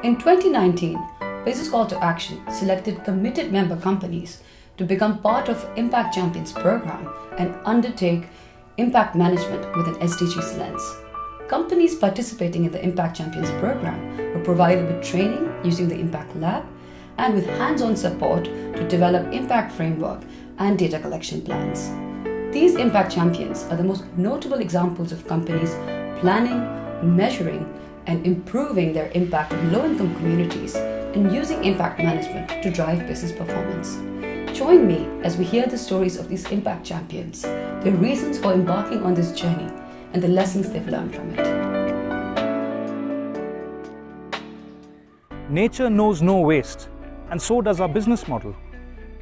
In 2019, Business Call to Action selected committed member companies to become part of Impact Champions program and undertake impact management with an SDGs lens. Companies participating in the Impact Champions program were provided with training using the Impact Lab and with hands-on support to develop impact framework and data collection plans. These Impact Champions are the most notable examples of companies planning, measuring, and improving their impact on low-income communities and using impact management to drive business performance. Join me as we hear the stories of these Impact Champions, their reasons for embarking on this journey, and the lessons they've learned from it. Nature knows no waste, and so does our business model.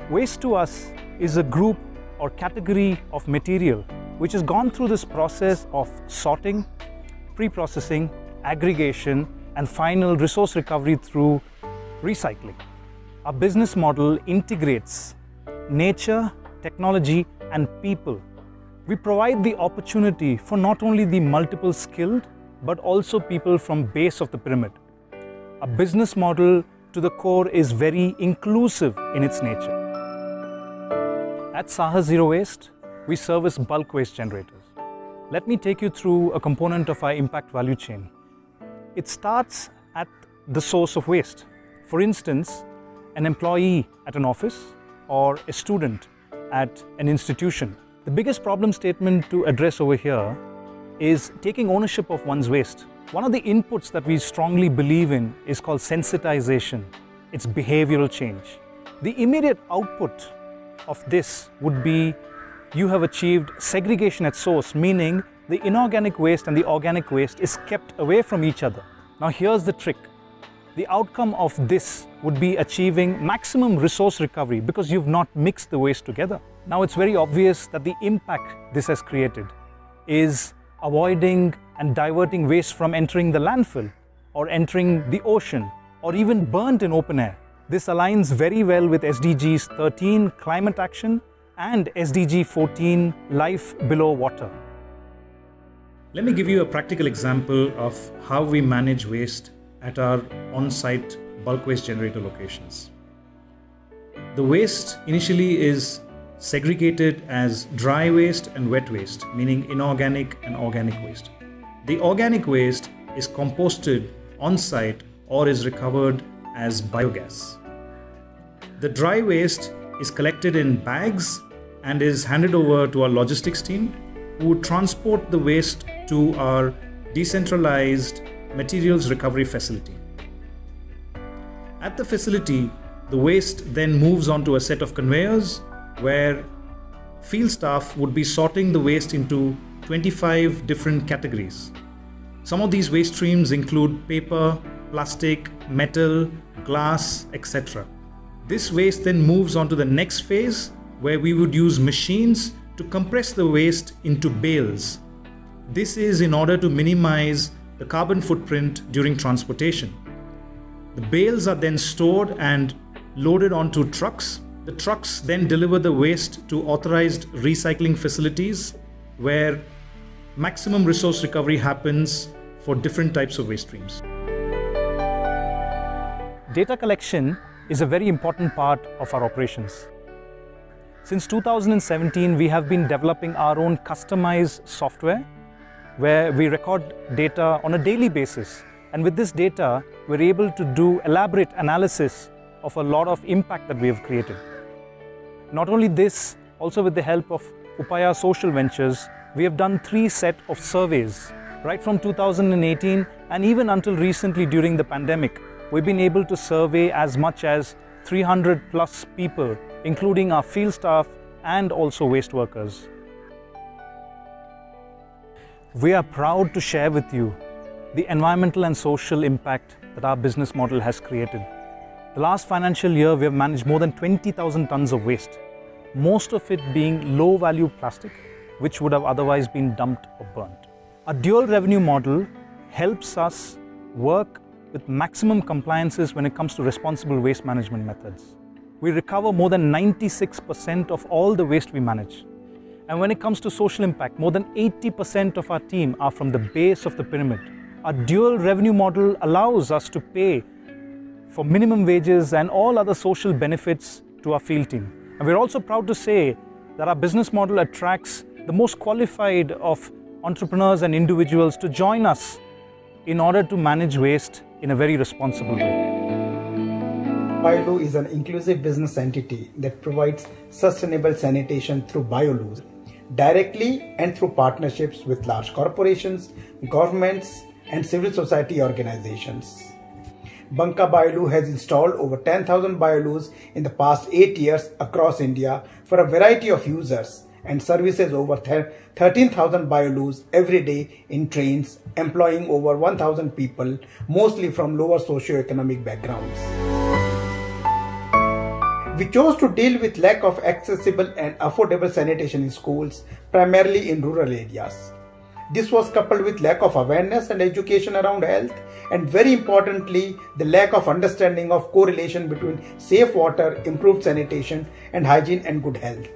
Waste to us is a group or category of material which has gone through this process of sorting, pre-processing, aggregation, and final resource recovery through recycling. Our business model integrates nature, technology, and people. We provide the opportunity for not only the multiple skilled, but also people from base of the pyramid. Our business model to the core is very inclusive in its nature. At Saahas Zero Waste, we service bulk waste generators. Let me take you through a component of our impact value chain. It starts at the source of waste. For instance, an employee at an office or a student at an institution. The biggest problem statement to address over here is taking ownership of one's waste. One of the inputs that we strongly believe in is called sensitization. It's behavioral change. The immediate output of this would be you have achieved segregation at source, meaning the inorganic waste and the organic waste is kept away from each other. Now here's the trick. The outcome of this would be achieving maximum resource recovery because you've not mixed the waste together. Now it's very obvious that the impact this has created is avoiding and diverting waste from entering the landfill or entering the ocean or even burnt in open air. This aligns very well with SDGs 13, climate action, and SDG 14, life below water. Let me give you a practical example of how we manage waste at our on-site bulk waste generator locations. The waste initially is segregated as dry waste and wet waste, meaning inorganic and organic waste. The organic waste is composted on-site or is recovered as biogas. The dry waste is collected in bags and is handed over to our logistics team, who would transport the waste to our decentralized materials recovery facility. At the facility, the waste then moves onto a set of conveyors where field staff would be sorting the waste into 25 different categories. Some of these waste streams include paper, plastic, metal, glass, etc. This waste then moves on to the next phase, where we would use machines to compress the waste into bales. This is in order to minimize the carbon footprint during transportation. The bales are then stored and loaded onto trucks. The trucks then deliver the waste to authorized recycling facilities where maximum resource recovery happens for different types of waste streams. Data collection is a very important part of our operations. Since 2017, we have been developing our own customized software where we record data on a daily basis. And with this data, we're able to do elaborate analysis of a lot of impact that we have created. Not only this, also with the help of Upaya Social Ventures, we have done 3 sets of surveys. Right from 2018 and even until recently during the pandemic, we've been able to survey as much as 300 plus people, including our field staff and also waste workers. We are proud to share with you the environmental and social impact that our business model has created. The last financial year, we have managed more than 20,000 tons of waste, most of it being low-value plastic, which would have otherwise been dumped or burnt. A dual revenue model helps us work with maximum compliances when it comes to responsible waste management methods. We recover more than 96% of all the waste we manage. And when it comes to social impact, more than 80% of our team are from the base of the pyramid. Our dual revenue model allows us to pay for minimum wages and all other social benefits to our field team. And we're also proud to say that our business model attracts the most qualified of entrepreneurs and individuals to join us in order to manage waste in a very responsible way. BioLoo is an inclusive business entity that provides sustainable sanitation through BioLoos, directly and through partnerships with large corporations, governments, and civil society organizations. Banka BioLoo has installed over 10,000 BioLoos in the past 8 years across India for a variety of users and services over 13,000 BioLoos every day in trains, employing over 1,000 people, mostly from lower socio-economic backgrounds. We chose to deal with lack of accessible and affordable sanitation in schools, primarily in rural areas. This was coupled with lack of awareness and education around health, and very importantly, the lack of understanding of correlation between safe water, improved sanitation, and hygiene and good health.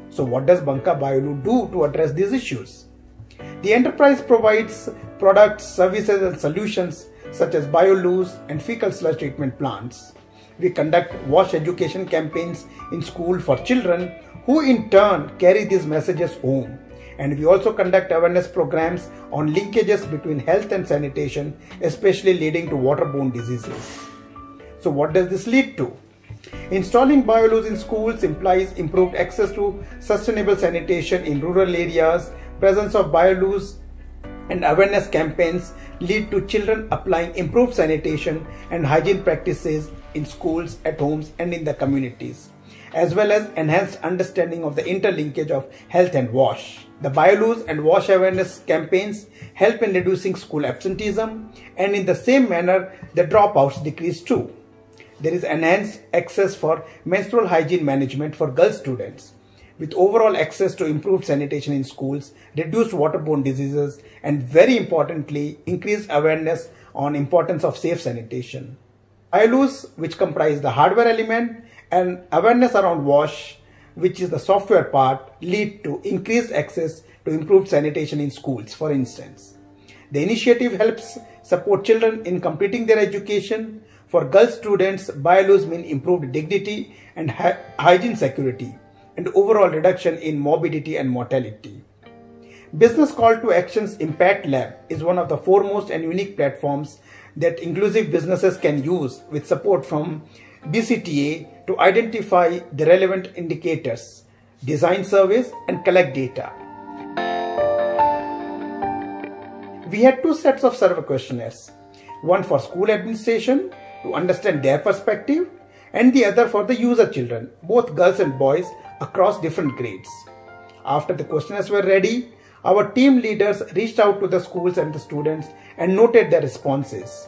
So what does Banka BioLoo do to address these issues? The enterprise provides products, services, and solutions such as BioLoos and fecal sludge treatment plants. We conduct wash education campaigns in school for children who in turn carry these messages home. And we also conduct awareness programs on linkages between health and sanitation, especially leading to waterborne diseases. So what does this lead to? Installing BioLoos in schools implies improved access to sustainable sanitation in rural areas. Presence of BioLoos and awareness campaigns lead to children applying improved sanitation and hygiene practices in schools, at homes, and in the communities, as well as enhanced understanding of the interlinkage of health and wash. The BioLoos and wash awareness campaigns help in reducing school absenteeism, and in the same manner, the dropouts decrease too. There is enhanced access for menstrual hygiene management for girl students, with overall access to improved sanitation in schools, reduced waterborne diseases, and very importantly, increased awareness on importance of safe sanitation. BioLoos, which comprise the hardware element, and awareness around wash, which is the software part, lead to increased access to improved sanitation in schools, for instance. The initiative helps support children in completing their education. For girl students, BioLoos mean improved dignity and hygiene security, and overall reduction in morbidity and mortality. Business Call to Action's Impact Lab is one of the foremost and unique platforms that inclusive businesses can use with support from BCTA to identify the relevant indicators, design surveys, and collect data. We had two sets of survey questionnaires, one for school administration to understand their perspective, and the other for the user children, both girls and boys across different grades. After the questionnaires were ready, our team leaders reached out to the schools and the students and noted their responses.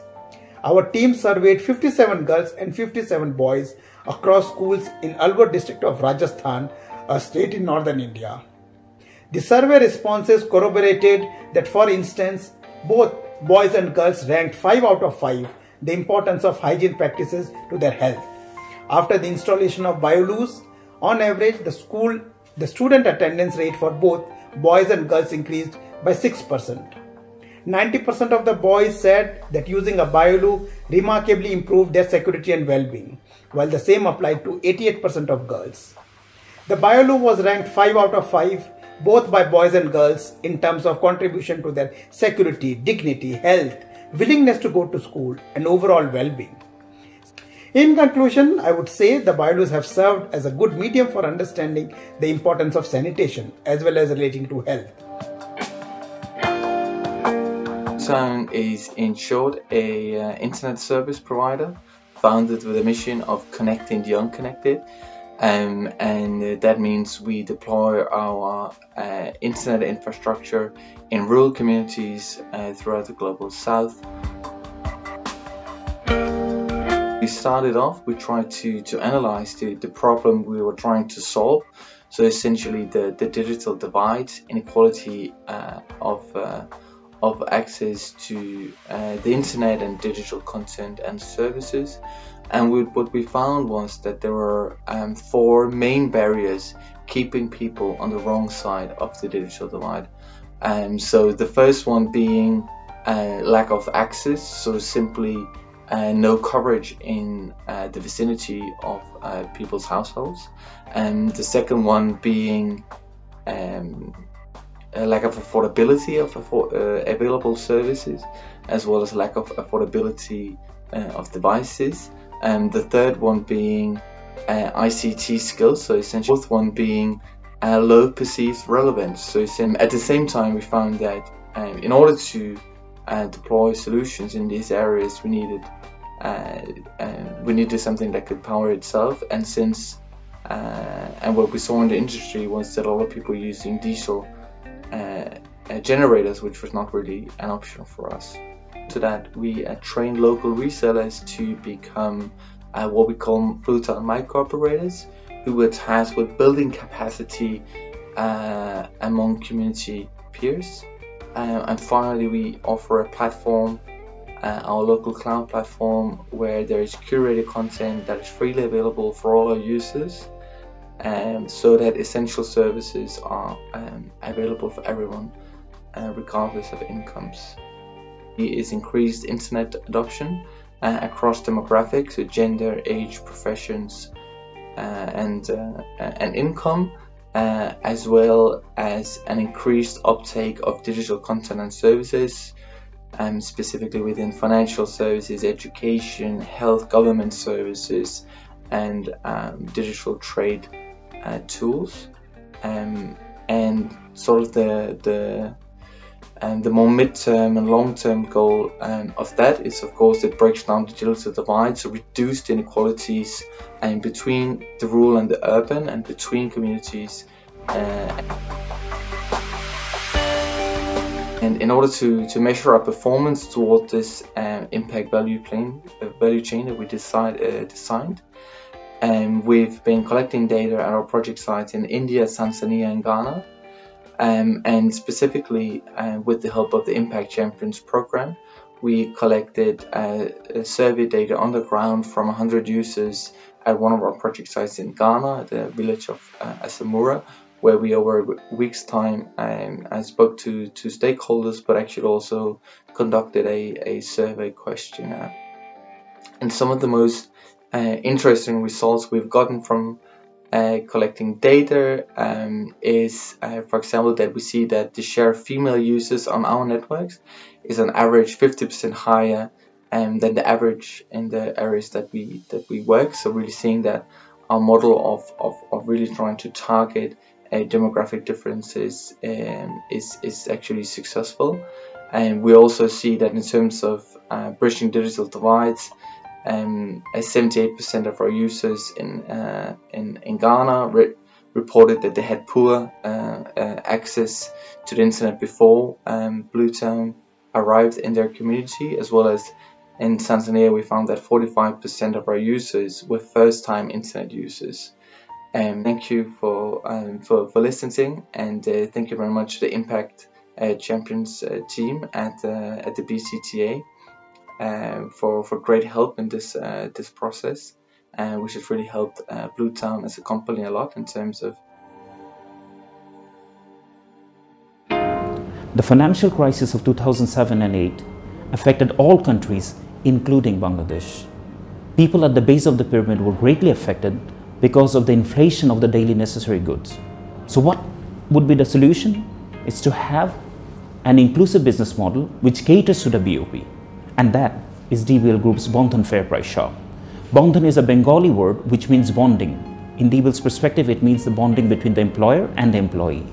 Our team surveyed 57 girls and 57 boys across schools in Alwar district of Rajasthan, a state in northern India. The survey responses corroborated that, for instance, both boys and girls ranked 5 out of 5 the importance of hygiene practices to their health. After the installation of BioLoos, on average, the student attendance rate for both boys and girls increased by 6%. 90% of the boys said that using a BioLoo remarkably improved their security and well-being, while the same applied to 88% of girls. The BioLoo was ranked 5 out of 5 both by boys and girls in terms of contribution to their security, dignity, health, willingness to go to school, and overall well-being. In conclusion, I would say the BioLoos have served as a good medium for understanding the importance of sanitation as well as relating to health. Zone is, in short, a internet service provider founded with a mission of connecting the unconnected, and that means we deploy our internet infrastructure in rural communities throughout the global south. We started off, we tried to analyze the problem we were trying to solve. So essentially the digital divide, inequality of access to the internet and digital content and services. And what we found was that there were 4 main barriers keeping people on the wrong side of the digital divide. So the first one being lack of access, so simply no coverage in the vicinity of people's households, and the second one being a lack of affordability of available services, as well as lack of affordability of devices, and the third one being ICT skills, so essentially both one being low perceived relevance. So at the same time we found that in order to deploy solutions in these areas we needed something that could power itself, and since and what we saw in the industry was that a lot of people using diesel generators, which was not really an option for us. To that we trained local resellers to become what we call Bluetown micro operators, who were tasked with building capacity among community peers. And finally we offer a platform, our local cloud platform, where there is curated content that is freely available for all our users, so that essential services are available for everyone, regardless of incomes. Is increased internet adoption across demographics, so gender, age, professions, and income, as well as an increased uptake of digital content and services, specifically within financial services, education, health, government services, and digital trade tools. And sort of the more mid-term and long-term goal of that is, of course, it breaks down the digital divide, so reduce the inequalities between the rural and the urban, and between communities. And in order to measure our performance toward this impact value chain that we designed, we've been collecting data at our project sites in India, Tanzania, and Ghana. And specifically with the help of the Impact Champions program, we collected survey data on the ground from 100 users at one of our project sites in Ghana, the village of Asamura, where we over a week's time I spoke to stakeholders, but actually also conducted a survey questionnaire. And some of the most interesting results we've gotten from collecting data is, for example, that we see that the share of female users on our networks is on average 50% higher than the average in the areas that we work. So really seeing that our model of really trying to target demographic differences is actually successful. And we also see that in terms of bridging digital divides, 78% of our users in Ghana reported that they had poor access to the internet before Bluetown arrived in their community, as well as in Tanzania we found that 45% of our users were first-time internet users. Thank you for listening, and thank you very much to the Impact Champions team at the BCTA. For great help in this process, which has really helped Bluetown as a company a lot in terms of. The financial crisis of 2007 and 8 affected all countries, including Bangladesh. People at the base of the pyramid were greatly affected because of the inflation of the daily necessary goods. So what would be the solution? It's to have an inclusive business model which caters to the BOP. And that is DBL Group's Bandhan Fair Price Shop. Bandhan is a Bengali word which means bonding. In DBL's perspective, it means the bonding between the employer and the employee.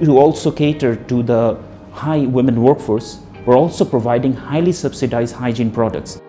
To also cater to the high women workforce, we're also providing highly subsidized hygiene products.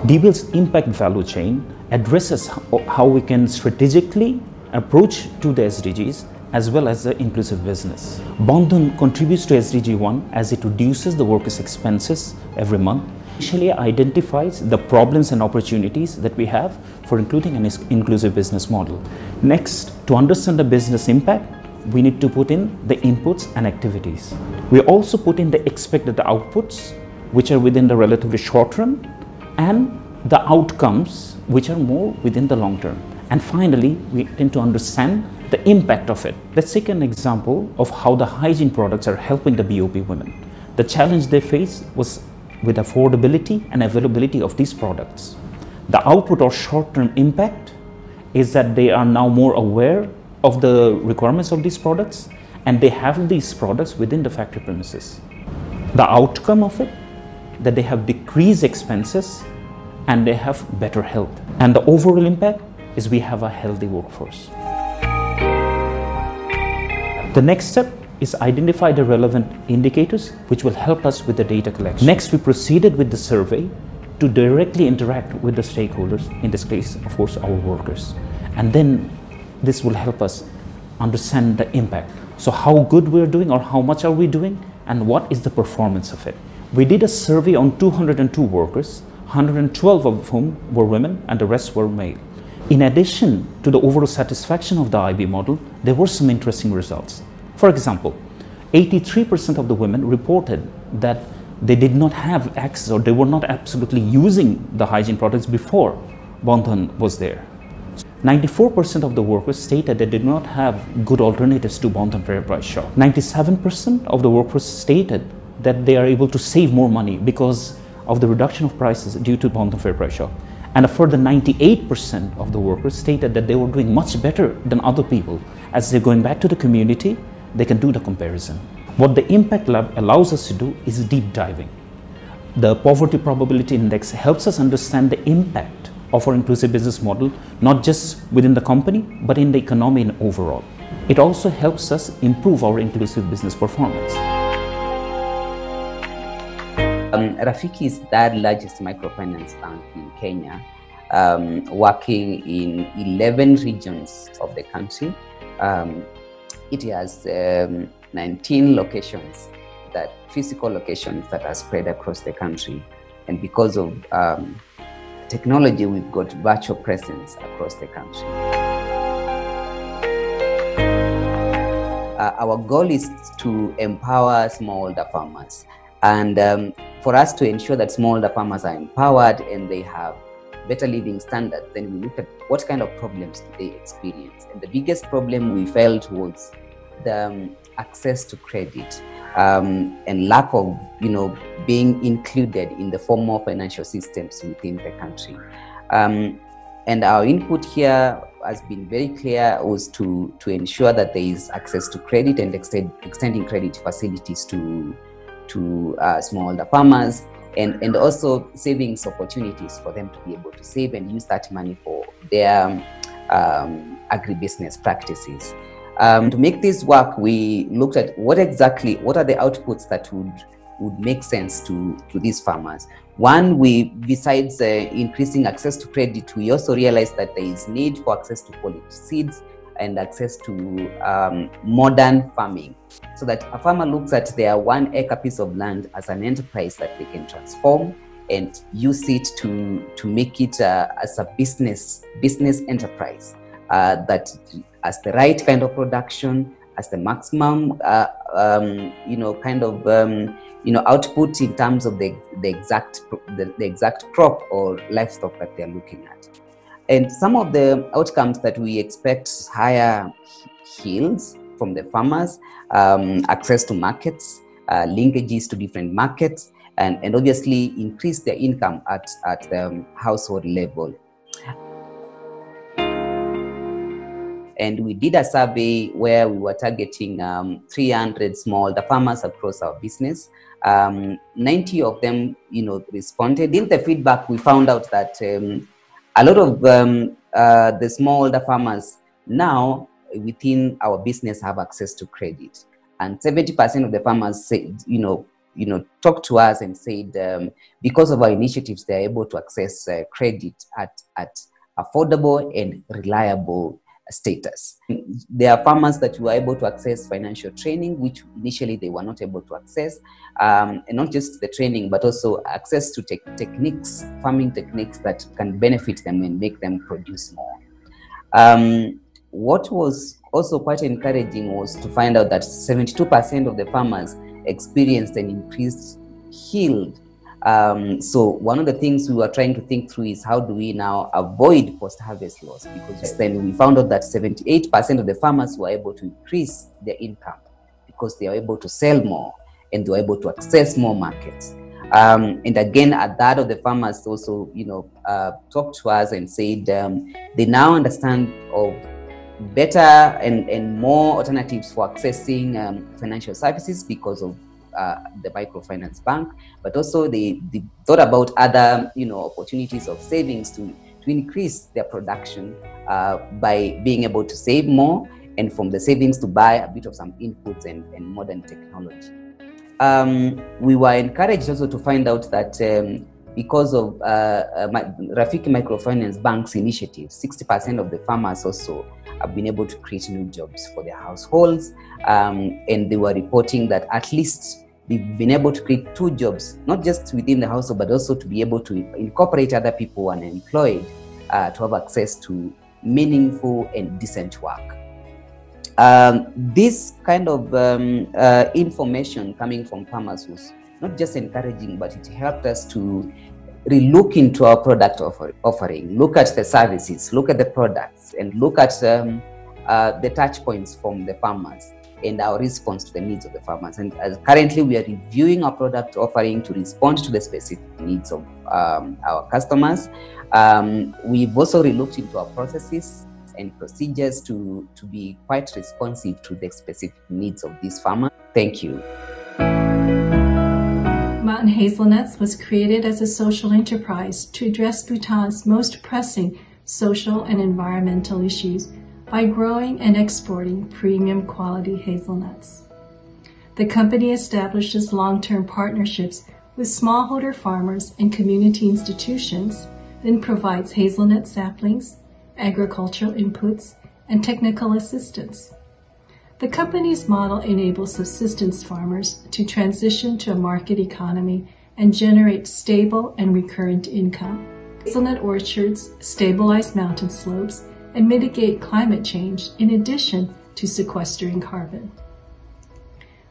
DBL's impact value chain addresses how we can strategically approach to the SDGs as well as the inclusive business. Bandhan contributes to SDG 1 as it reduces the workers' expenses every month. Initially identifies the problems and opportunities that we have for including an inclusive business model. Next, to understand the business impact, we need to put in the inputs and activities. We also put in the expected outputs, which are within the relatively short run, and the outcomes, which are more within the long term. And finally, we tend to understand the impact of it. Let's take an example of how the hygiene products are helping the BOP women. The challenge they faced was with affordability and availability of these products. The output or short-term impact is that they are now more aware of the requirements of these products, and they have these products within the factory premises. The outcome of it, that they have decreased expenses and they have better health. And the overall impact is we have a healthy workforce. The next step is identify the relevant indicators which will help us with the data collection. Next, we proceeded with the survey to directly interact with the stakeholders, in this case, of course, our workers. And then this will help us understand the impact. So how good we're doing, or how much are we doing, and what is the performance of it. We did a survey on 202 workers, 112 of whom were women and the rest were male. In addition to the overall satisfaction of the IB model, there were some interesting results. For example, 83% of the women reported that they did not have access, or they were not absolutely using the hygiene products before Bandhan was there. 94% of the workers stated they did not have good alternatives to Bandhan Fair Price Shop. 97% of the workers stated that they are able to save more money because of the reduction of prices due to Bandhan Fair Price Shop. And a further 98% of the workers stated that they were doing much better than other people. As they're going back to the community, they can do the comparison. What the Impact Lab allows us to do is deep diving. The Poverty Probability Index helps us understand the impact of our inclusive business model, not just within the company, but in the economy and overall. It also helps us improve our inclusive business performance. Rafiki is the third largest microfinance bank in Kenya, working in 11 regions of the country. It has 19 locations, physical locations that are spread across the country. And because of technology, we've got virtual presence across the country. Our goal is to empower smallholder farmers. And for us to ensure that smallholder farmers are empowered and they have better living standards, then we look at what kind of problems do they experience. And the biggest problem we felt was the access to credit and lack of, being included in the formal financial systems within the country. And our input here has been very clear, was to ensure that there is access to credit and extending credit facilities to smallholder farmers, and also savings opportunities for them to be able to save and use that money for their agribusiness practices. To make this work, we looked at what are the outputs that would make sense to these farmers. One, besides increasing access to credit, we also realized that there is need for access to quality seeds and access to modern farming, so that a farmer looks at their 1 acre piece of land as an enterprise that they can transform and use it to make it as a business enterprise that has the right kind of production, as the maximum output in terms of the exact crop or livestock that they're looking at. And some of the outcomes that we expect: higher yields from the farmers, access to markets, linkages to different markets, and obviously increase their income at the household level. And we did a survey where we were targeting 300 smallholder farmers across our business. 90 of them, responded. In the feedback, we found out that a lot of the smallholder farmers now within our business have access to credit, and 70% of the farmers said, talked to us and said because of our initiatives, they're able to access credit at affordable and reliable status. There are farmers that were able to access financial training, which initially they were not able to access, and not just the training, but also access to farming techniques that can benefit them and make them produce more. What was also quite encouraging was to find out that 72% of the farmers experienced an increased yield. So one of the things we were trying to think through is how do we now avoid post-harvest loss, because then we found out that 78% of the farmers were able to increase their income because they are able to sell more. and they were able to access more markets. And again, a third of the farmers also, talked to us and said they now understand of better and more alternatives for accessing financial services because of the microfinance bank, but also they thought about other opportunities of savings to increase their production by being able to save more, and from the savings to buy a bit of some inputs and modern technology. We were encouraged also to find out that because of Rafiki Microfinance Bank's initiative, 60% of the farmers also have been able to create new jobs for their households, and they were reporting that at least they've been able to create 2 jobs, not just within the household, but also to be able to incorporate other people unemployed to have access to meaningful and decent work. This kind of information coming from farmers was not just encouraging, but it helped us to relook into our product offering, look at the services, look at the products, and look at the touch points from the farmers and our response to the needs of the farmers. And currently we are reviewing our product offering to respond to the specific needs of our customers. We've also relooked into our processes and procedures to be quite responsive to the specific needs of these farmers. Thank you. Mountain Hazelnuts was created as a social enterprise to address Bhutan's most pressing social and environmental issues by growing and exporting premium quality hazelnuts. The company establishes long-term partnerships with smallholder farmers and community institutions, then provides hazelnut saplings, agricultural inputs, and technical assistance. The company's model enables subsistence farmers to transition to a market economy and generate stable and recurrent income. Hazelnut orchards stabilize mountain slopes and mitigate climate change in addition to sequestering carbon.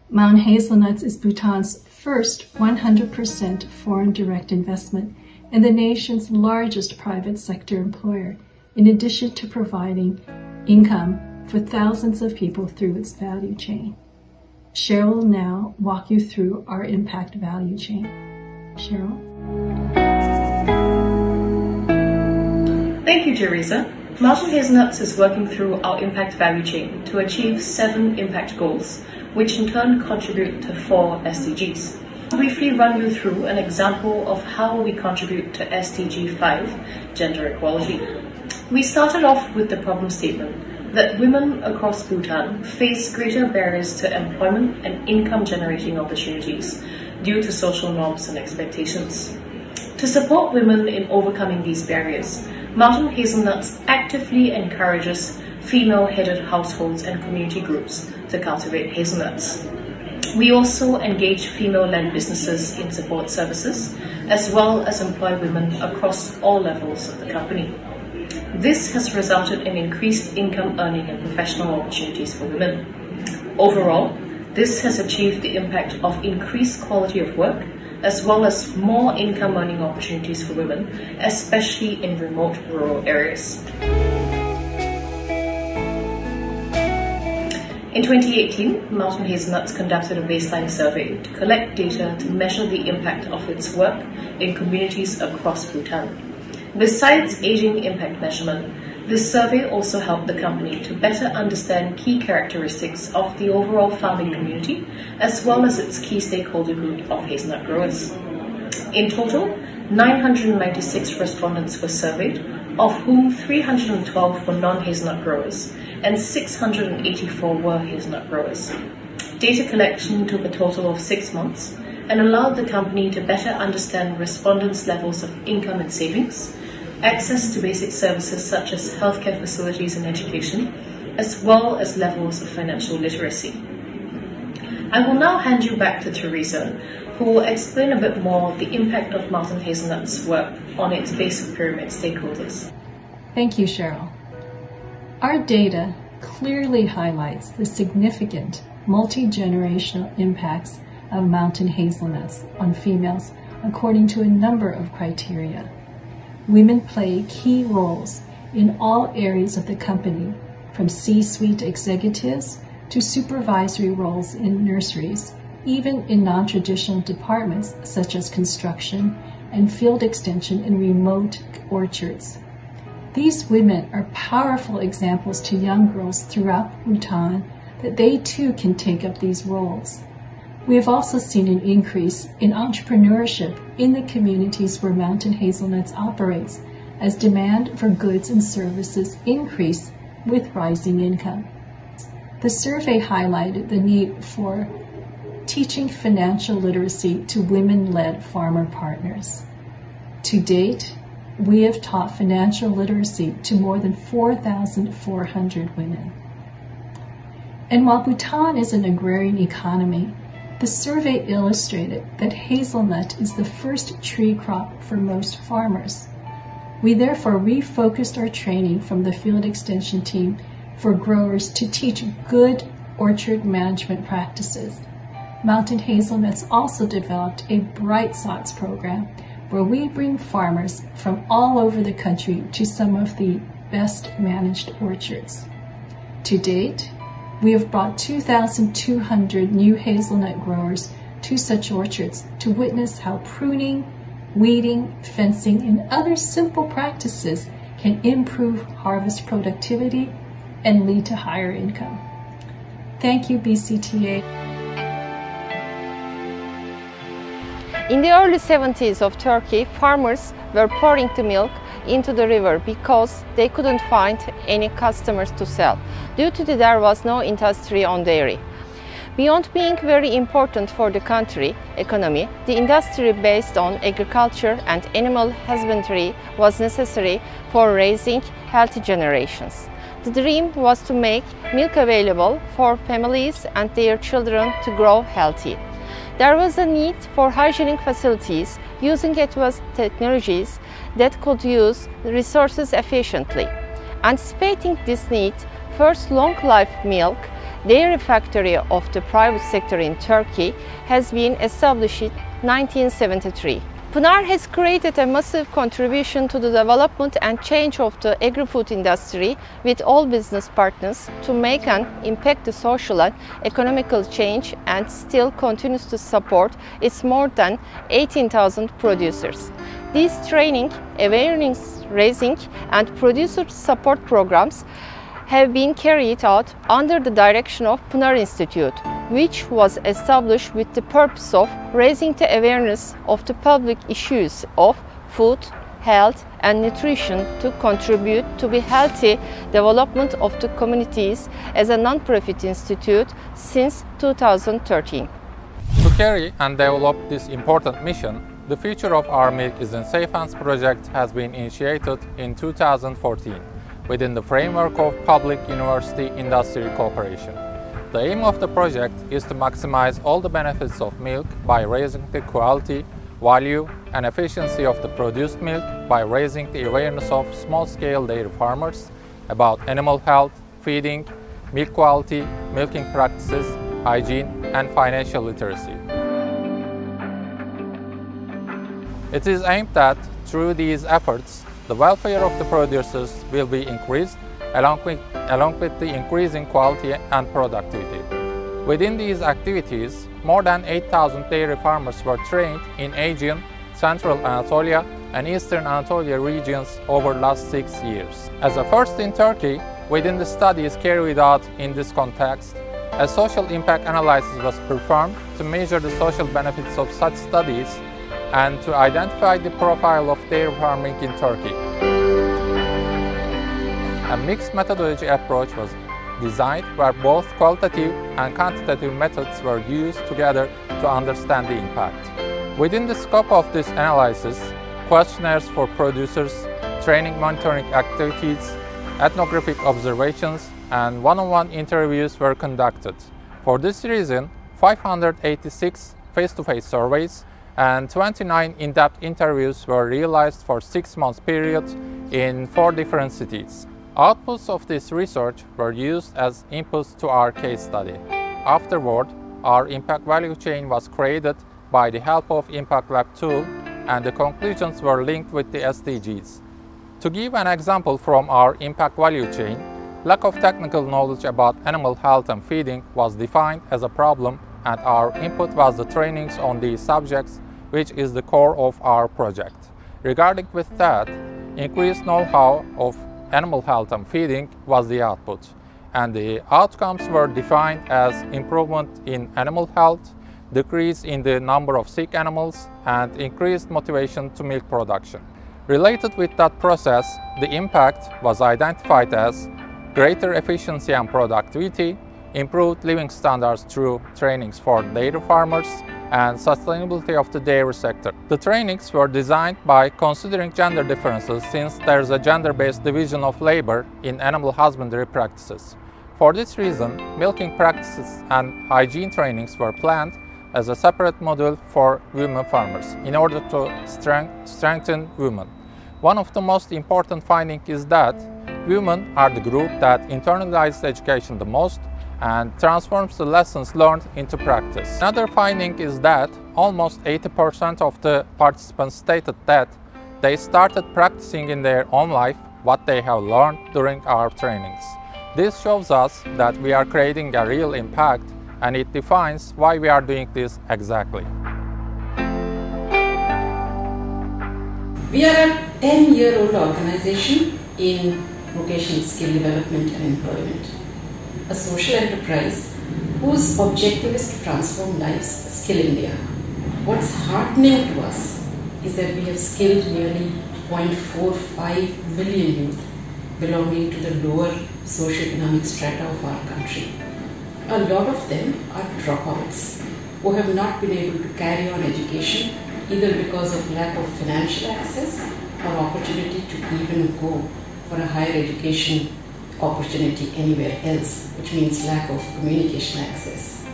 Mountain Hazelnuts is Bhutan's first 100% foreign direct investment and the nation's largest private sector employer, in addition to providing income for thousands of people through its value chain. Cheryl will now walk you through our impact value chain. Cheryl? Thank you, Teresa. Mountain Hazelnuts is working through our impact value chain to achieve 7 impact goals, which in turn contribute to 4 SDGs. I'll briefly run you through an example of how we contribute to SDG 5, gender equality. We started off with the problem statement that women across Bhutan face greater barriers to employment and income generating opportunities due to social norms and expectations. To support women in overcoming these barriers, Mountain Hazelnuts actively encourages female-headed households and community groups to cultivate hazelnuts. We also engage female-led businesses in support services, as well as employ women across all levels of the company. This has resulted in increased income earning and professional opportunities for women. Overall, this has achieved the impact of increased quality of work, as well as more income earning opportunities for women, especially in remote rural areas. In 2018, Mountain Hazelnuts conducted a baseline survey to collect data to measure the impact of its work in communities across Bhutan. Besides aging impact measurement, this survey also helped the company to better understand key characteristics of the overall farming community, as well as its key stakeholder group of hazelnut growers. In total, 996 respondents were surveyed, of whom 312 were non-hazelnut growers and 684 were hazelnut growers. Data collection took a total of 6 months and allowed the company to better understand respondents' levels of income and savings, access to basic services such as healthcare facilities and education, as well as levels of financial literacy. I will now hand you back to Teresa, who will explain a bit more the impact of Mountain Hazelnuts' work on its basic pyramid stakeholders. Thank you, Cheryl. Our data clearly highlights the significant multi-generational impacts of Mountain Hazelnuts on females according to a number of criteria. Women play key roles in all areas of the company, from C-suite executives to supervisory roles in nurseries, even in non-traditional departments such as construction and field extension in remote orchards. These women are powerful examples to young girls throughout Bhutan that they too can take up these roles. We have also seen an increase in entrepreneurship in the communities where Mountain Hazelnuts operates as demand for goods and services increase with rising income. The survey highlighted the need for teaching financial literacy to women-led farmer partners. To date, we have taught financial literacy to more than 4,400 women. And while Bhutan is an agrarian economy, the survey illustrated that hazelnut is the first tree crop for most farmers. We therefore refocused our training from the field extension team for growers to teach good orchard management practices. Mountain Hazelnuts also developed a Bright Spots program where we bring farmers from all over the country to some of the best managed orchards. To date, we have brought 2,200 new hazelnut growers to such orchards to witness how pruning, weeding, fencing, and other simple practices can improve harvest productivity and lead to higher income. Thank you, BCTA. In the early 70s of Turkey, farmers were pouring the milk into the river because they couldn't find any customers to sell, due to there was no industry on dairy. Beyond being very important for the country economy, the industry based on agriculture and animal husbandry was necessary for raising healthy generations. The dream was to make milk available for families and their children to grow healthy. There was a need for hygienic facilities using advanced technologies that could use resources efficiently. Anticipating this need, first long-life milk dairy factory of the private sector in Turkey has been established in 1973. Pınar has created a massive contribution to the development and change of the agri-food industry with all business partners to make and impact the social and economical change, and still continues to support its more than 18,000 producers. These training, awareness raising and producer support programs have been carried out under the direction of Pınar Institute, which was established with the purpose of raising the awareness of the public issues of food, health and nutrition to contribute to the healthy development of the communities as a non-profit institute since 2013. To carry and develop this important mission, the Future of Our Milk is in Safe Hands project has been initiated in 2014 within the framework of Public University Industry Cooperation. The aim of the project is to maximize all the benefits of milk by raising the quality, value and efficiency of the produced milk by raising the awareness of small-scale dairy farmers about animal health, feeding, milk quality, milking practices, hygiene and financial literacy. It is aimed that through these efforts, the welfare of the producers will be increased along with the increasing quality and productivity. Within these activities, more than 8,000 dairy farmers were trained in Aegean, Central Anatolia and Eastern Anatolia regions over the last 6 years. As a first in Turkey, within the studies carried out in this context, a social impact analysis was performed to measure the social benefits of such studies and to identify the profile of dairy farming in Turkey. A mixed methodology approach was designed where both qualitative and quantitative methods were used together to understand the impact. Within the scope of this analysis, questionnaires for producers, training monitoring activities, ethnographic observations, and one-on-one interviews were conducted. For this reason, 586 face-to-face surveys and 29 in-depth interviews were realized for 6 months period in 4 different cities. Outputs of this research were used as inputs to our case study. Afterward, our impact value chain was created by the help of Impact Lab tool, and the conclusions were linked with the SDGs. To give an example from our impact value chain, lack of technical knowledge about animal health and feeding was defined as a problem and our input was the trainings on these subjects, which is the core of our project. Regarding with that, increased know-how of animal health and feeding was the output, and the outcomes were defined as improvement in animal health, decrease in the number of sick animals, and increased motivation to milk production. Related with that process, the impact was identified as greater efficiency and productivity, improved living standards through trainings for dairy farmers, and sustainability of the dairy sector. The trainings were designed by considering gender differences, since there is a gender-based division of labor in animal husbandry practices. For this reason, milking practices and hygiene trainings were planned as a separate module for women farmers in order to strengthen women. One of the most important findings is that women are the group that internalizes education the most and transforms the lessons learned into practice. Another finding is that almost 80% of the participants stated that they started practicing in their own life what they have learned during our trainings. This shows us that we are creating a real impact, and it defines why we are doing this exactly. We are a 10-year-old organization in vocational skill development and employment, a social enterprise whose objective is to transform lives, Skill India. What's heartening to us is that we have skilled nearly 0.45 million youth belonging to the lower socioeconomic strata of our country. A lot of them are dropouts who have not been able to carry on education either because of lack of financial access or opportunity to even go for a higher education opportunity anywhere else, which means lack of communication access.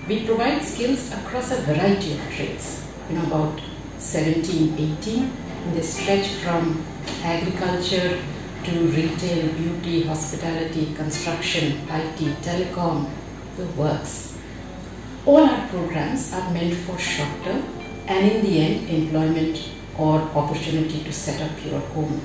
We provide skills across a variety of trades, about 17, 18, and they stretch from agriculture to retail, beauty, hospitality, construction, IT, telecom, the works. All our programs are meant for short term and in the end employment or opportunity to set up your home.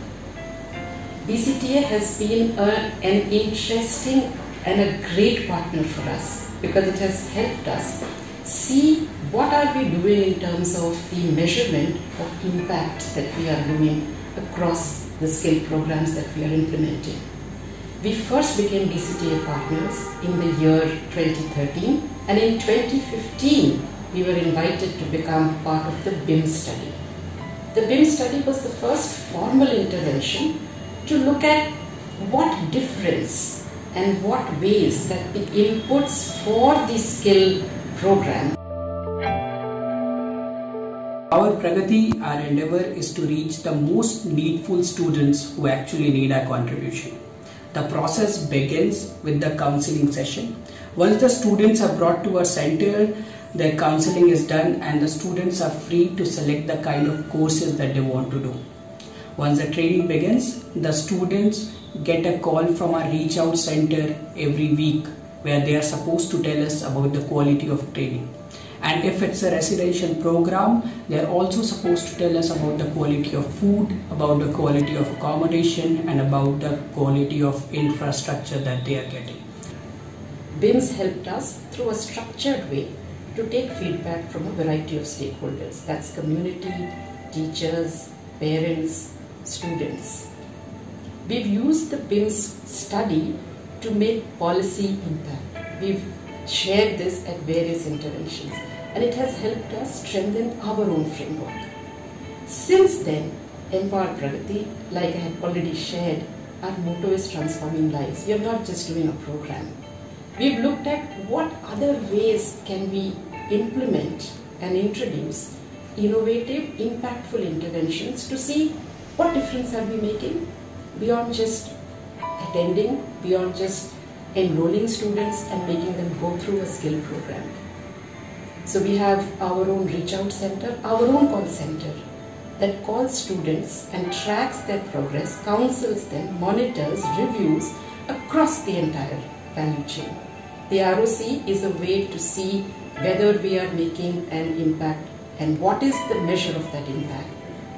BCTA has been an interesting and a great partner for us because it has helped us see what are we doing in terms of the measurement of impact that we are doing across the skill programs that we are implementing. We first became BCTA partners in the year 2013, and in 2015 we were invited to become part of the BIM study. The BIM study was the first formal intervention to look at what difference and what ways that the inputs for the skill program. Our Pragati, our endeavor is to reach the most needful students who actually need our contribution. The process begins with the counseling session. Once the students are brought to our center, their counseling is done and the students are free to select the kind of courses that they want to do. Once the training begins, the students get a call from our Reach Out Center every week where they are supposed to tell us about the quality of training. And if it's a residential program, they are also supposed to tell us about the quality of food, about the quality of accommodation, and about the quality of infrastructure that they are getting. BIMS helped us through a structured way to take feedback from a variety of stakeholders. That's community, teachers, parents, students. We've used the BIMS study to make policy impact. We've shared this at various interventions, and it has helped us strengthen our own framework. Since then, Empower Pragati, like I have already shared, our motto is transforming lives. We are not just doing a program. We've looked at what other ways can we implement and introduce innovative, impactful interventions to see what difference are we making beyond just attending, beyond just enrolling students and making them go through a skill program. So we have our own Reach Out Center, our own call center that calls students and tracks their progress, counsels them, monitors, reviews across the entire value chain. The ROC is a way to see whether we are making an impact and what is the measure of that impact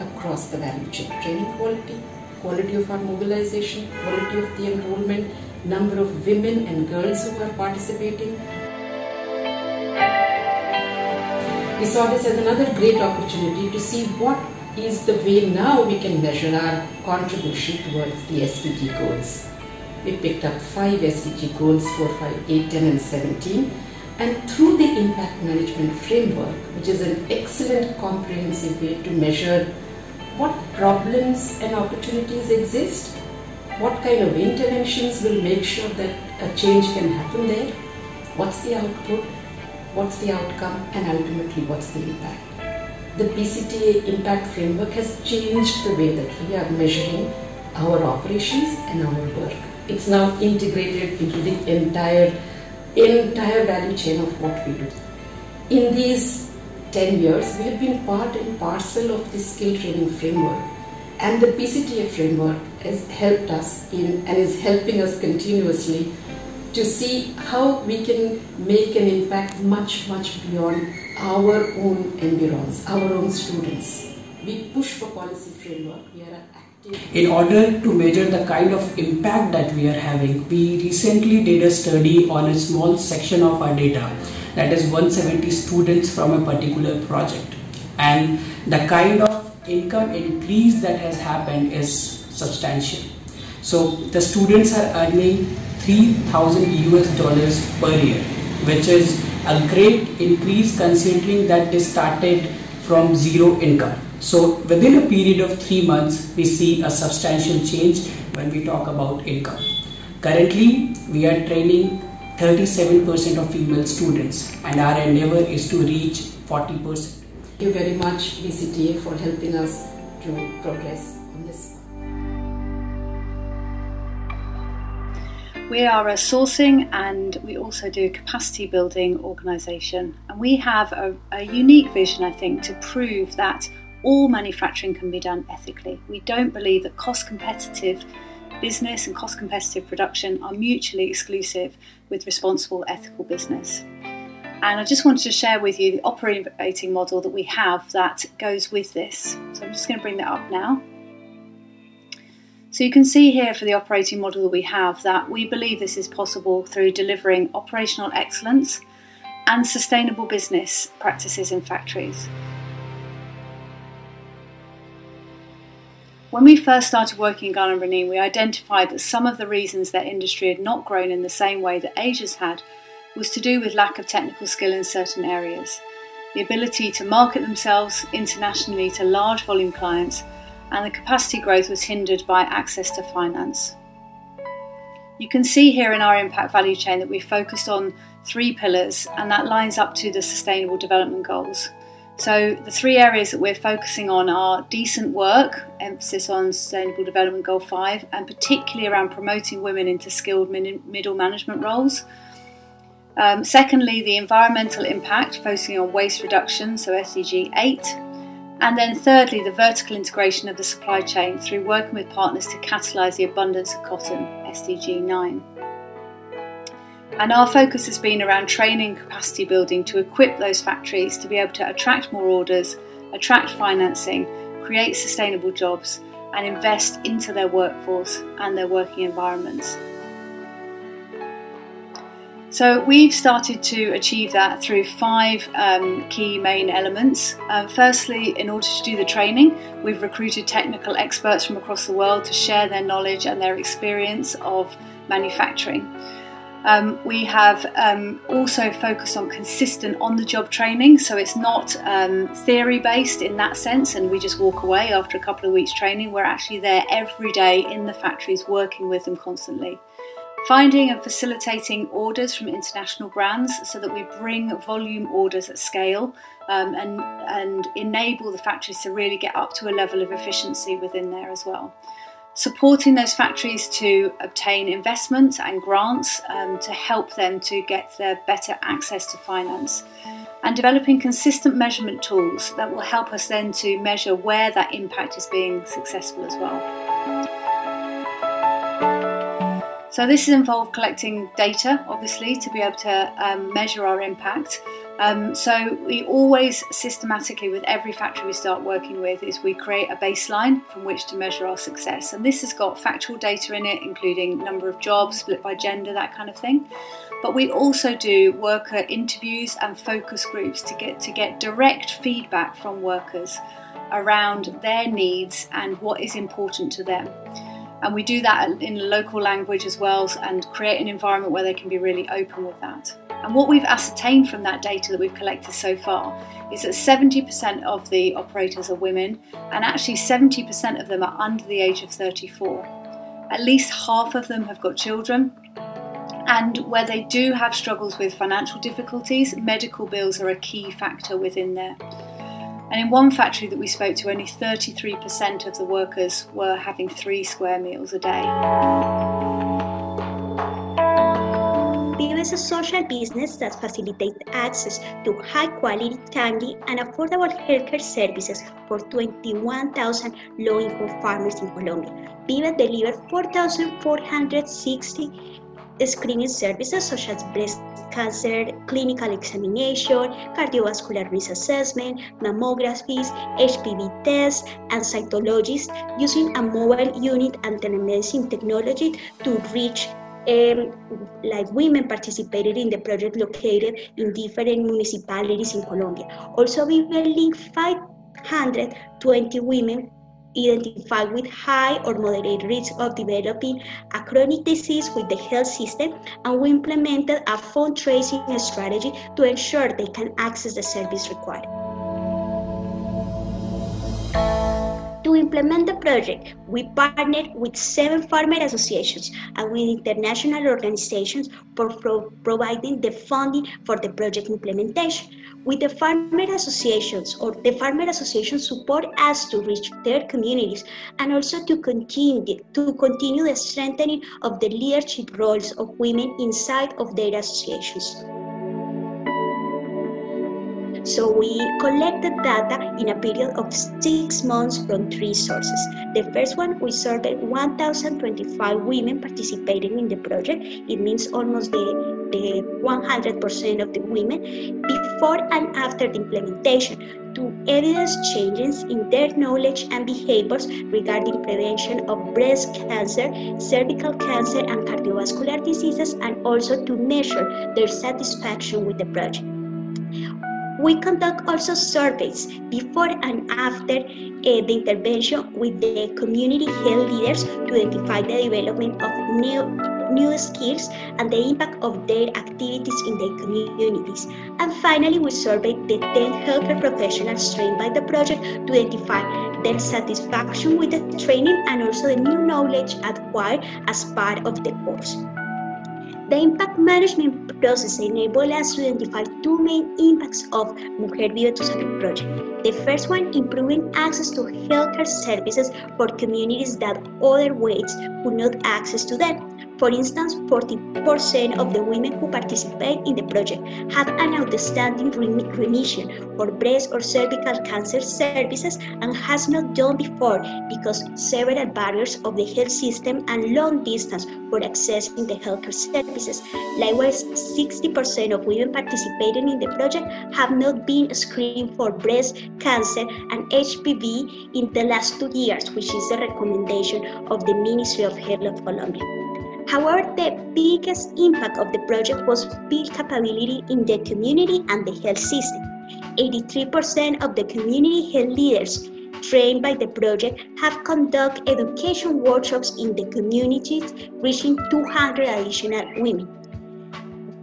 across the value chain. Training quality, quality of our mobilization, quality of the enrollment, number of women and girls who are participating. We saw this as another great opportunity to see what is the way now we can measure our contribution towards the SDG goals. We picked up 5 SDG goals, 4, 5, 8, 10 and 17, and through the impact management framework, which is an excellent comprehensive way to measure what problems and opportunities exist, what kind of interventions will make sure that a change can happen there, what's the output, what's the outcome, and ultimately what's the impact. The PCTA impact framework has changed the way that we are measuring our operations and our work. It's now integrated into the entire value chain of what we do. In these 10 years, we have been part and parcel of the skill training framework, and the PCTA framework has helped us and is helping us continuously to see how we can make an impact much beyond our own environs, our own students. We push for policy framework. We are active. In order to measure the kind of impact that we are having, we recently did a study on a small section of our data, that is 170 students from a particular project, and the kind of income increase that has happened is substantial. So the students are earning $3,000 per year, which is a great increase considering that they started from zero income. So within a period of 3 months, we see a substantial change when we talk about income. Currently, we are training 37% of female students, and our endeavor is to reach 40%. Thank you very much, PCTA, for helping us to progress on this. We are a sourcing and we also do a capacity building organisation, and we have a unique vision, I think, to prove that all manufacturing can be done ethically. We don't believe that cost competitive business and cost competitive production are mutually exclusive with responsible ethical business. And I just wanted to share with you the operating model that we have that goes with this. So I'm just going to bring that up now. So you can see here for the operating model that we have that we believe this is possible through delivering operational excellence and sustainable business practices in factories. When we first started working in Ghana and Benin, we identified that some of the reasons their industry had not grown in the same way that Asia's had was to do with lack of technical skill in certain areas, the ability to market themselves internationally to large volume clients, and the capacity growth was hindered by access to finance. You can see here in our impact value chain that we focused on 3 pillars, and that lines up to the Sustainable Development Goals. So the 3 areas that we're focusing on are decent work, emphasis on Sustainable Development Goal 5, and particularly around promoting women into skilled middle management roles. Secondly, the environmental impact, focusing on waste reduction, so SDG 8. And then thirdly, the vertical integration of the supply chain through working with partners to catalyse the abundance of cotton, SDG 9. And our focus has been around training and capacity building to equip those factories to be able to attract more orders, attract financing, create sustainable jobs, and invest into their workforce and their working environments. So we've started to achieve that through 5 key main elements. Firstly, in order to do the training, we've recruited technical experts from across the world to share their knowledge and their experience of manufacturing. We have also focused on consistent on-the-job training, so it's not theory-based in that sense and we just walk away after a couple of weeks training. We're actually there every day in the factories working with them constantly. Finding and facilitating orders from international brands so that we bring volume orders at scale and enable the factories to really get up to a level of efficiency within there as well. Supporting those factories to obtain investment and grants to help them to get their better access to finance, and developing consistent measurement tools that will help us then to measure where that impact is being successful as well. So this has involved collecting data, obviously, to be able to measure our impact. So we always systematically, with every factory we start working with, is we create a baseline from which to measure our success. And this has got factual data in it, including number of jobs, split by gender, that kind of thing. But we also do worker interviews and focus groups to get direct feedback from workers around their needs and what is important to them. And we do that in local language as well, and create an environment where they can be really open with that. And what we've ascertained from that data that we've collected so far is that 70% of the operators are women, and actually 70% of them are under the age of 34. At least half of them have got children, and where they do have struggles with financial difficulties, medical bills are a key factor within there. And in one factory that we spoke to, only 33% of the workers were having 3 square meals a day. Viva is a social business that facilitates access to high-quality, timely, and affordable healthcare services for 21,000 low-income farmers in Colombia. Viva delivered 4,460 screening services such as breast cancer, clinical examination, cardiovascular risk assessment, mammographies, HPV tests, and cytologies using a mobile unit and telemedicine technology to reach women participated in the project located in different municipalities in Colombia. Also, we will link 520 women identified with high or moderate risk of developing a chronic disease with the health system, and we implemented a fundraising strategy to ensure they can access the service required. To implement the project, we partnered with 7 farmer associations and with international organizations for providing the funding for the project implementation. With the farmer associations, support us to reach their communities and also to continue the strengthening of the leadership roles of women inside of their associations. So we collected data in a period of 6 months from 3 sources. The first one, we surveyed 1,025 women participating in the project. It means almost the 100% of the women before and after the implementation, to evidence changes in their knowledge and behaviors regarding prevention of breast cancer, cervical cancer, and cardiovascular diseases, and also to measure their satisfaction with the project. We conduct also surveys before and after the intervention with the community health leaders to identify the development of new skills and the impact of their activities in their communities. And finally, we surveyed the 10 healthcare professionals trained by the project to identify their satisfaction with the training and also the new knowledge acquired as part of the course. The impact management process enabled us to identify 2 main impacts of Mujer Vive Tu Salud project. The first one, improving access to healthcare services for communities that other ways could not access to them. For instance, 40% of the women who participate in the project have an outstanding remission for breast or cervical cancer services and has not done before because several barriers of the health system and long distance for accessing the healthcare services. Likewise, 60% of women participating in the project have not been screened for breast cancer and HPV in the last 2 years, which is the recommendation of the Ministry of Health of Colombia. However, the biggest impact of the project was build capability in the community and the health system. 83% of the community health leaders trained by the project have conducted education workshops in the communities, reaching 200 additional women.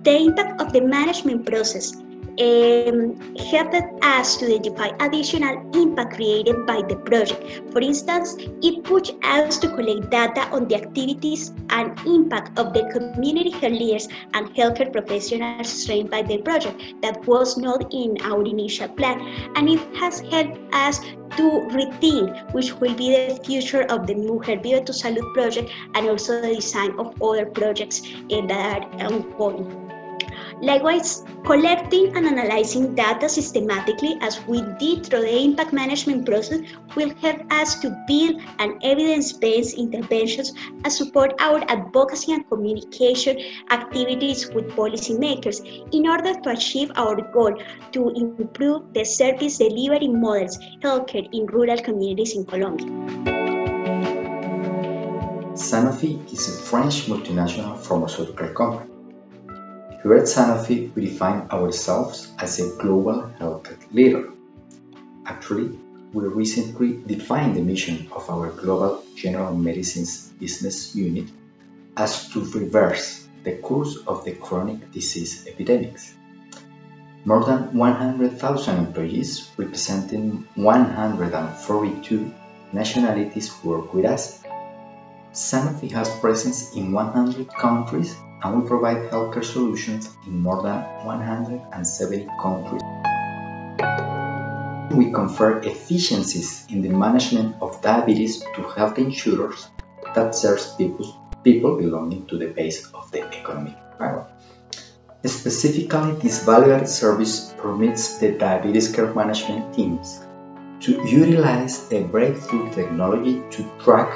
The impact of the management process helped us to identify additional impact created by the project. For instance, it pushed us to collect data on the activities and impact of the community health leaders and healthcare professionals trained by the project that was not in our initial plan, and it has helped us to rethink which will be the future of the Mujer Vive Tu Salud project and also the design of other projects that are ongoing. Likewise, collecting and analyzing data systematically as we did through the impact management process will help us to build an evidence-based interventions and support our advocacy and communication activities with policymakers in order to achieve our goal to improve the service delivery models healthcare in rural communities in Colombia. Sanofi is a French multinational pharmaceutical company. Here at Sanofi, we define ourselves as a global healthcare leader. Actually, we recently defined the mission of our global general medicines business unit as to reverse the course of the chronic disease epidemics. More than 100,000 employees representing 142 nationalities work with us. Sanofi has presence in 100 countries and we provide healthcare solutions in more than 170 countries. We confer efficiencies in the management of diabetes to health insurers that serves people belonging to the base of the economic pyramid. Specifically, this value-added service permits the diabetes care management teams to utilize a breakthrough technology to track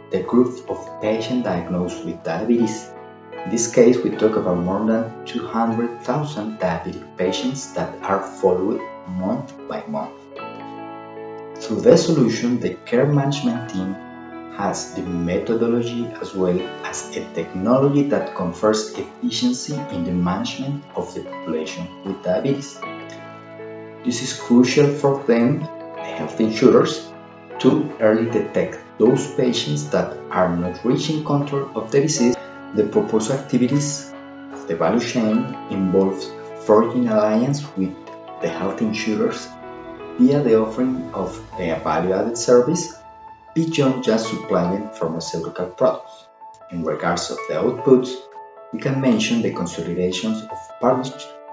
the group of patients diagnosed with diabetes. In this case, we talk about more than 200,000 diabetic patients that are followed month by month. Through the solution, the care management team has the methodology as well as a technology that confers efficiency in the management of the population with diabetes. This is crucial for them, the health insurers, to early detect those patients that are not reaching control of the disease. The proposed activities of the value chain involve forging alliance with the health insurers via the offering of a value-added service beyond just supplying pharmaceutical products. In regards of the outputs, we can mention the consolidations of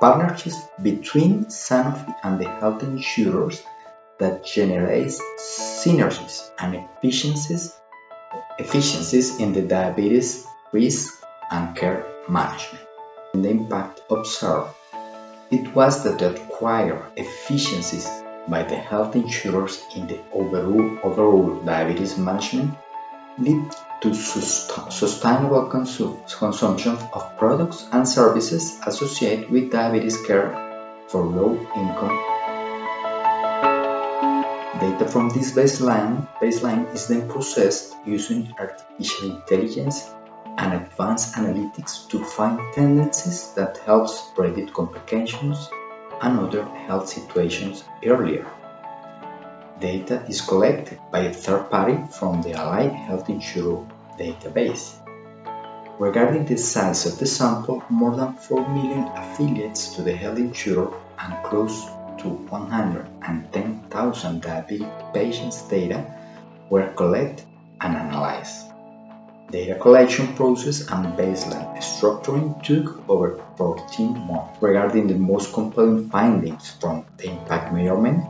partnerships between Sanofi and the health insurers that generates synergies and efficiencies in the diabetes risk and care management. The impact observed, it was that the acquired efficiencies by the health insurers in the overall diabetes management lead to sustainable consumption of products and services associated with diabetes care for low-income. Data from this baseline is then processed using artificial intelligence and advanced analytics to find tendencies that helps predict complications and other health situations earlier. Data is collected by a third party from the Allied Health Insurer database. Regarding the size of the sample, more than 4 million affiliates to the health insurer and close to 110,000 diabetic patients' data were collected and analyzed. Data collection process and baseline structuring took over 14 months. Regarding the most compelling findings from the impact measurement,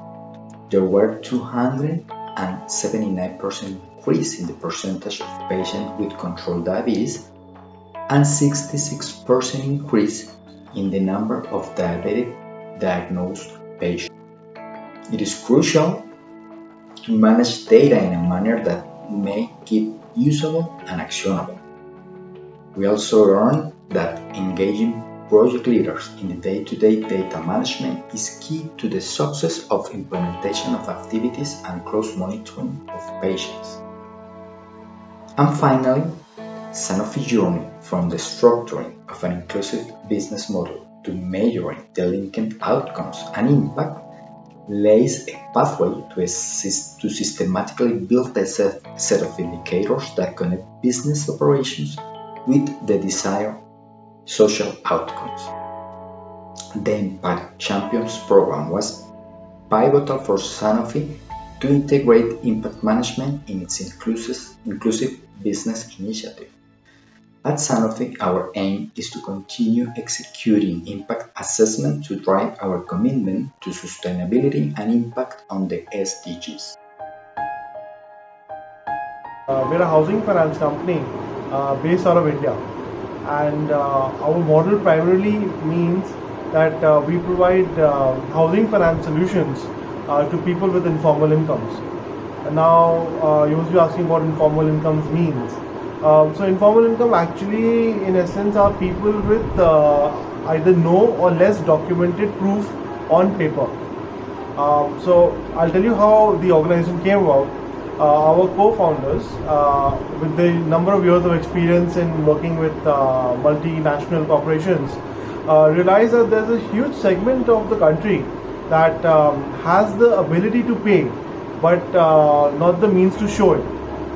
there were 279% increase in the percentage of patients with controlled diabetes and 66% increase in the number of diabetic diagnosed patients. It is crucial to manage data in a manner that make it usable and actionable. We also learned that engaging project leaders in the day-to-day data management is key to the success of implementation of activities and close monitoring of patients. And finally, Sanofi's journey from the structuring of an inclusive business model to measuring the linked outcomes and impact lays a pathway to systematically build a set of indicators that connect business operations with the desired social outcomes. The Impact Champions program was pivotal for Sanofi to integrate impact management in its inclusive business initiative. At Sanofi, our aim is to continue executing impact assessment to drive our commitment to sustainability and impact on the SDGs. We're a housing finance company based out of India. and our model primarily means that we provide housing finance solutions to people with informal incomes. And now you must be asking what informal incomes means. So informal income actually in essence are people with either no or less documented proof on paper. So I'll tell you how the organization came about. Our co-founders, with the number of years of experience in working with multinational corporations, realized that there's a huge segment of the country that has the ability to pay, but not the means to show it.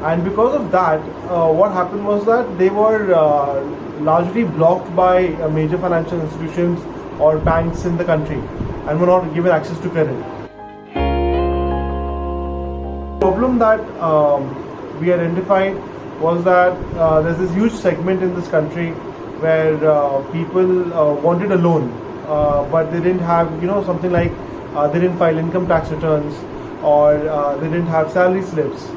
And because of that, what happened was that they were largely blocked by major financial institutions or banks in the country and were not given access to credit. The problem that we identified was that there's this huge segment in this country where people wanted a loan, but they didn't have, something like they didn't file income tax returns, or they didn't have salary slips,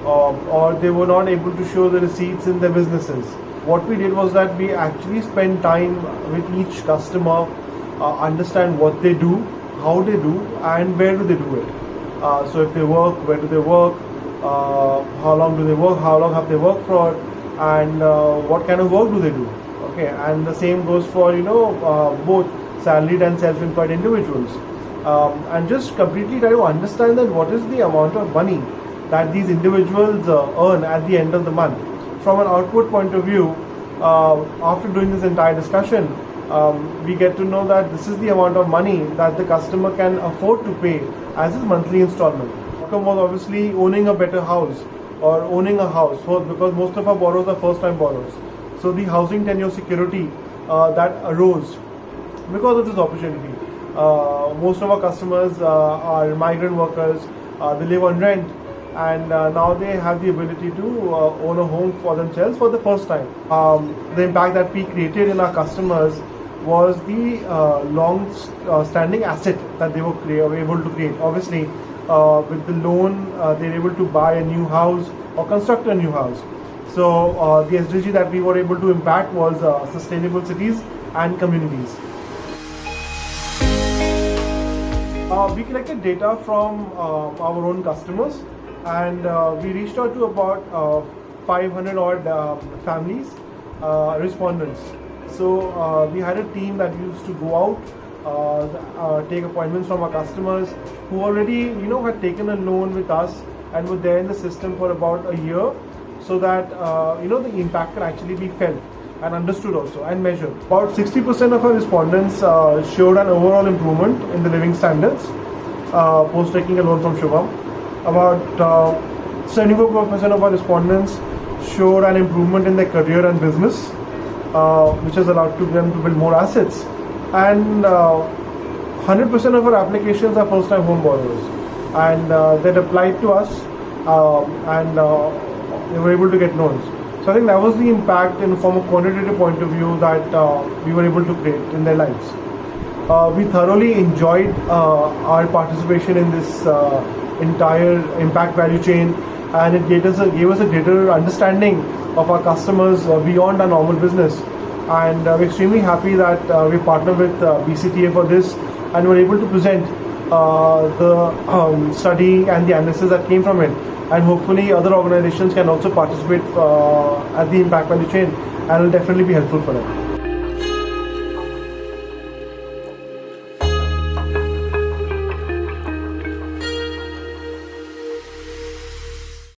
or they were not able to show the receipts in their businesses. What we did was that we actually spent time with each customer, understand what they do, how they do, and where do they do it. So if they work, where do they work, how long do they work, how long have they worked for, and what kind of work do they do. Okay, and the same goes for both salaried and self-employed individuals, and just completely try to understand that what is the amount of money that these individuals earn at the end of the month. From an output point of view, after doing this entire discussion, we get to know that this is the amount of money that the customer can afford to pay as his monthly installment. The outcome was obviously owning a better house or owning a house, because most of our borrowers are first-time borrowers. So the housing tenure security that arose because of this opportunity. Most of our customers are migrant workers, they live on rent, and now they have the ability to own a home for themselves for the first time. The impact that we created in our customers was the long-standing asset that they were able to create. Obviously, with the loan, they were able to buy a new house or construct a new house. So the SDG that we were able to impact was sustainable cities and communities. We collected data from our own customers, and we reached out to about 500 odd families, respondents. So we had a team that used to go out, take appointments from our customers who already had taken a loan with us and were there in the system for about a year, so that the impact can actually be felt and understood also and measured. About 60% of our respondents showed an overall improvement in the living standards post taking a loan from Shubham. About 74% of our respondents showed an improvement in their career and business, which has allowed them to build more assets. And 100% of our applications are first-time home borrowers, and that applied to us, and they were able to get loans. So I think that was the impact from a quantitative point of view that we were able to create in their lives. We thoroughly enjoyed our participation in this entire impact value chain, and it gave us a greater understanding of our customers beyond our normal business. And we're extremely happy that we partnered with BCTA for this, and were able to present the study and the analysis that came from it. And hopefully other organizations can also participate at the impact value chain, and it will definitely be helpful for them.